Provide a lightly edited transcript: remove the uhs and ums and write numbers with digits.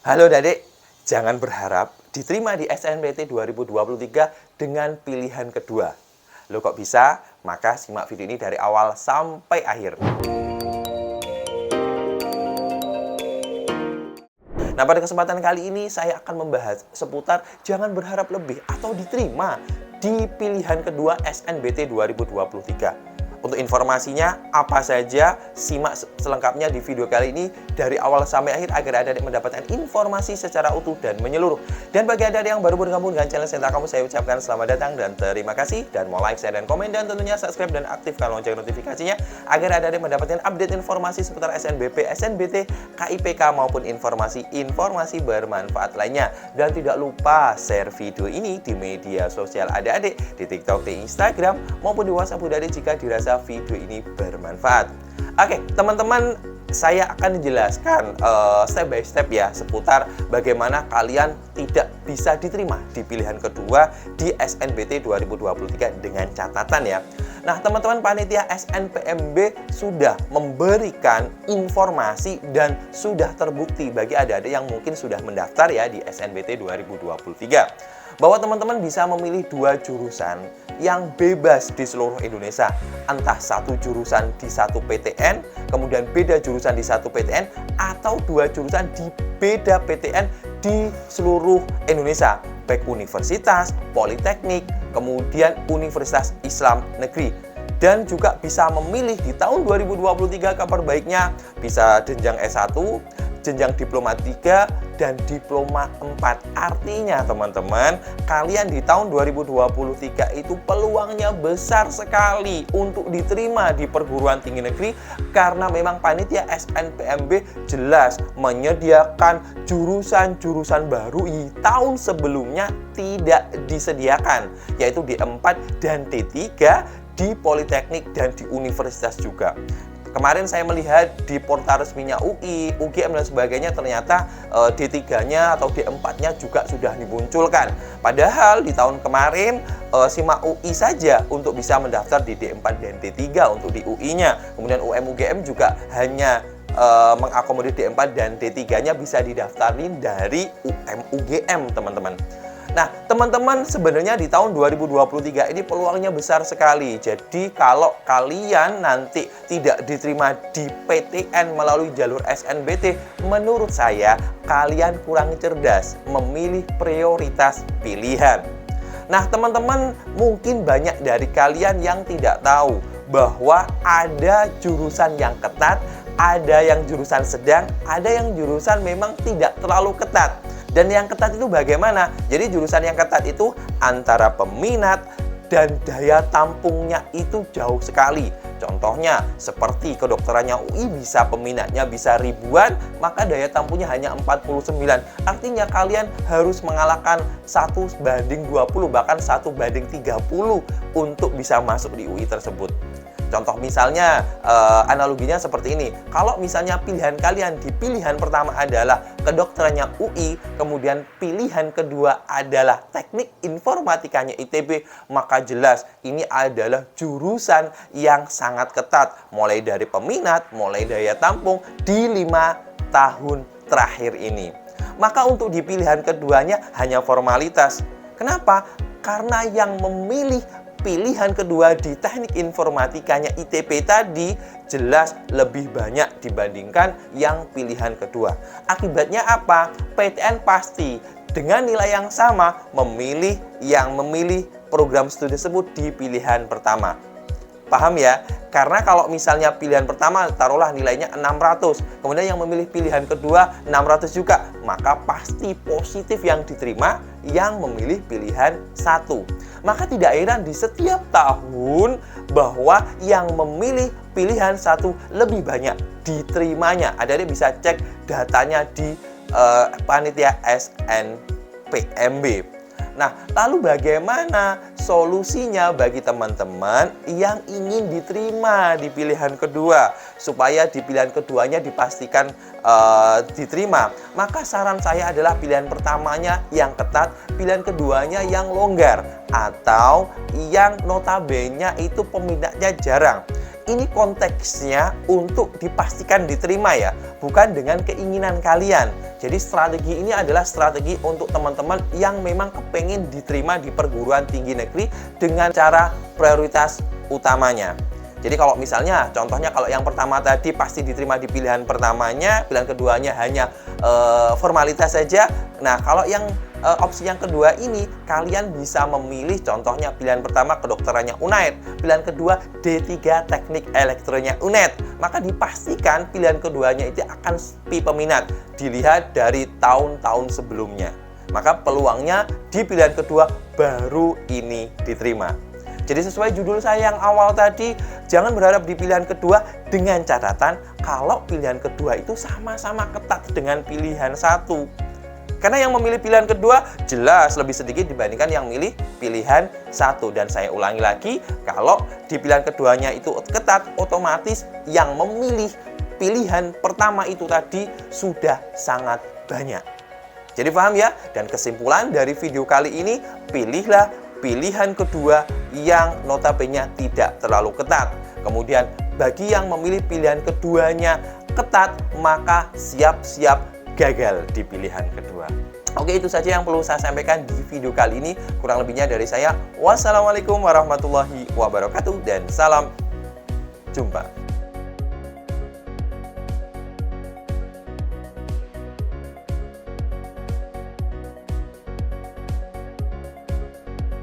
Halo Dadek, jangan berharap diterima di SNBT 2023 dengan pilihan kedua. Loh kok bisa? Maka simak video ini dari awal sampai akhir. Nah, pada kesempatan kali ini saya akan membahas seputar jangan berharap lebih atau diterima di pilihan kedua SNBT 2023. Untuk informasinya, apa saja, simak selengkapnya di video kali ini dari awal sampai akhir agar adik mendapatkan informasi secara utuh dan menyeluruh. Dan bagi adik yang baru bergabung dengan channel Senta Kamu, saya ucapkan selamat datang dan terima kasih. Dan mau like, share, dan komen, dan tentunya subscribe dan aktifkan lonceng notifikasinya agar adik mendapatkan update informasi seputar SNBP, SNBT, KIPK maupun informasi bermanfaat lainnya. Dan tidak lupa share video ini di media sosial adik-adik, di TikTok, di Instagram, maupun di WhatsApp adik jika dirasa video ini bermanfaat. Oke, teman-teman, saya akan menjelaskan step by step ya seputar bagaimana kalian tidak bisa diterima di pilihan kedua di SNBT 2023 dengan catatan ya. Nah, teman-teman, panitia SNPMB sudah memberikan informasi dan sudah terbukti bagi adik-adik yang mungkin sudah mendaftar ya di SNBT 2023 bahwa teman-teman bisa memilih dua jurusan yang bebas di seluruh Indonesia. Entah satu jurusan di satu PTN, kemudian beda jurusan di satu PTN, atau dua jurusan di beda PTN di seluruh Indonesia, baik universitas, politeknik, kemudian Universitas Islam Negeri. Dan juga bisa memilih di tahun 2023 kabar baiknya bisa jenjang S1, jenjang diploma 3, dan diploma 4. Artinya teman-teman, kalian di tahun 2023 itu peluangnya besar sekali untuk diterima di perguruan tinggi negeri karena memang panitia SNPMB jelas menyediakan jurusan-jurusan baru di tahun sebelumnya tidak disediakan, yaitu D4 dan D3 di Politeknik dan di universitas juga. Kemarin saya melihat di portal resminya UI, UGM dan sebagainya, ternyata D3-nya atau D4-nya juga sudah dimunculkan. Padahal di tahun kemarin simak UI saja untuk bisa mendaftar di D4 dan D3 untuk di UI-nya. Kemudian UGM juga hanya mengakomodir D4 dan D3-nya bisa didaftarin dari UGM, teman-teman. Nah, teman-teman, sebenarnya di tahun 2023 ini peluangnya besar sekali. Jadi, kalau kalian nanti tidak diterima di PTN melalui jalur SNBT, menurut saya, kalian kurang cerdas memilih prioritas pilihan. Nah, teman-teman, mungkin banyak dari kalian yang tidak tahu bahwa ada jurusan yang ketat, ada yang jurusan sedang, ada yang jurusan memang tidak terlalu ketat. Dan yang ketat itu bagaimana? Jadi jurusan yang ketat itu antara peminat dan daya tampungnya itu jauh sekali. Contohnya seperti kedokterannya UI bisa peminatnya bisa ribuan, maka daya tampungnya hanya 49. Artinya kalian harus mengalahkan 1:20, bahkan 1:30 untuk bisa masuk di UI tersebut. Contoh misalnya, analoginya seperti ini. Kalau misalnya pilihan kalian di pilihan pertama adalah kedokterannya UI, kemudian pilihan kedua adalah teknik informatikanya ITB, maka jelas ini adalah jurusan yang sangat ketat. Mulai dari peminat, mulai daya tampung di 5 tahun terakhir ini. Maka untuk di pilihan keduanya hanya formalitas. Kenapa? Karena yang memilih pilihan kedua di teknik informatikanya ITB tadi jelas lebih banyak dibandingkan yang pilihan kedua. Akibatnya apa? PTN pasti dengan nilai yang sama memilih program studi tersebut di pilihan pertama. Paham ya? Karena kalau misalnya pilihan pertama taruhlah nilainya 600, kemudian yang memilih pilihan kedua 600 juga, maka pasti positif yang diterima yang memilih pilihan 1. Maka tidak heran di setiap tahun bahwa yang memilih pilihan 1 lebih banyak diterimanya. Adik-adik bisa cek datanya di panitia SNPMB. Nah, lalu bagaimana solusinya bagi teman-teman yang ingin diterima di pilihan kedua? Supaya di pilihan keduanya dipastikan diterima. Maka saran saya adalah pilihan pertamanya yang ketat, pilihan keduanya yang longgar, atau yang notabene itu peminatnya jarang. ini konteksnya untuk dipastikan diterima ya, bukan dengan keinginan kalian. Jadi strategi ini adalah strategi untuk teman-teman yang memang kepengen diterima di perguruan tinggi negeri dengan cara prioritas utamanya. Jadi kalau misalnya, contohnya kalau yang pertama tadi pasti diterima di pilihan pertamanya, pilihan keduanya hanya formalitas saja. Nah, kalau yang opsi yang kedua ini, kalian bisa memilih contohnya pilihan pertama kedokterannya UNAID, pilihan kedua D3 Teknik Elektronya UNED. Maka dipastikan pilihan keduanya itu akan sepi peminat, dilihat dari tahun-tahun sebelumnya. Maka peluangnya di pilihan kedua baru ini diterima. Jadi sesuai judul saya yang awal tadi, jangan berharap di pilihan kedua dengan catatan kalau pilihan kedua itu sama-sama ketat dengan pilihan satu. Karena yang memilih pilihan kedua jelas lebih sedikit dibandingkan yang milih pilihan satu. Dan saya ulangi lagi, kalau di pilihan keduanya itu ketat, otomatis yang memilih pilihan pertama itu tadi sudah sangat banyak. Jadi paham ya? Dan kesimpulan dari video kali ini, pilihlah pilihan kedua yang notabene tidak terlalu ketat. Kemudian bagi yang memilih pilihan keduanya ketat, maka siap-siap gagal di pilihan kedua. Oke, itu saja yang perlu saya sampaikan di video kali ini. Kurang lebihnya dari saya. Wassalamualaikum warahmatullahi wabarakatuh dan salam jumpa.